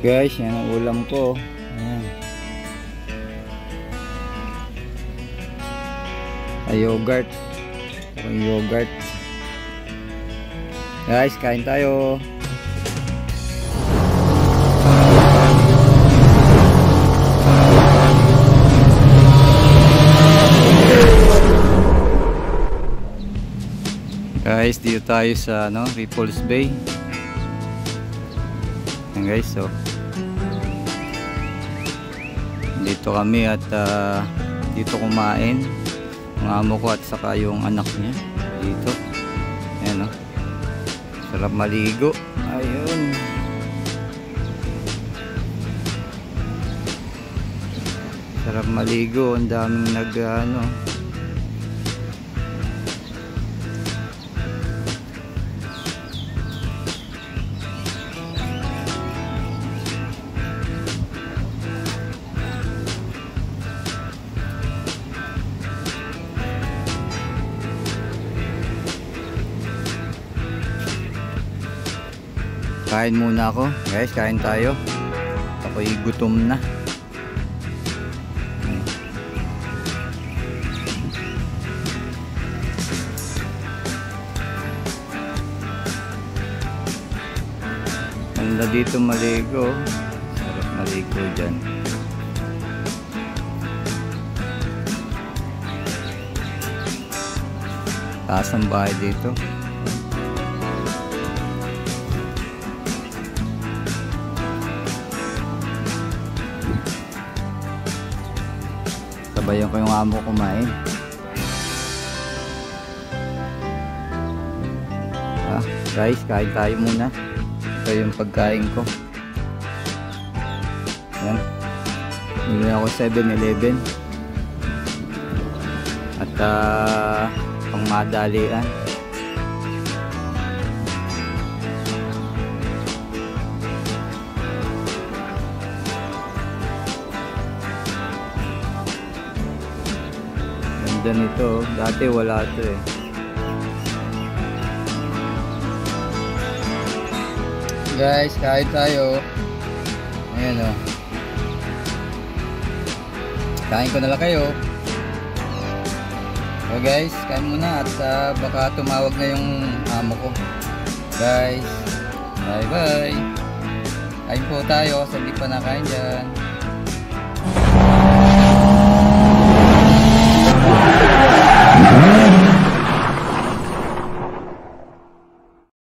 Guys, yan ang ulam ko. Ayan. Yogurt. Yogurt. Guys, kain tayo. Guys, dito tayo sa Ripples Bay. Ayan guys, so dito kami at dito kumain ang amo ko at saka yung anak niya dito. Ayan, sarap maligo. Ayun, sarap maligo. Ang daming kain muna ako. Guys, kain tayo. Ako'y gutom na. Ganda dito maligo. Sarap maligo dyan. Taas ang bahay dito. Sabayan ko yung amo kumain. Guys, kain tayo muna. Ito yung pagkain ko. Ayan. Bili ako 7-Eleven. At pang madalian. Nito, dati wala ito eh. Guys, kain tayo. Ayan kain ko na lang kayo. So guys, kain muna at baka tumawag na yung amo ko. Guys, bye bye. Kain po tayo sa hindi pa nakain dyan.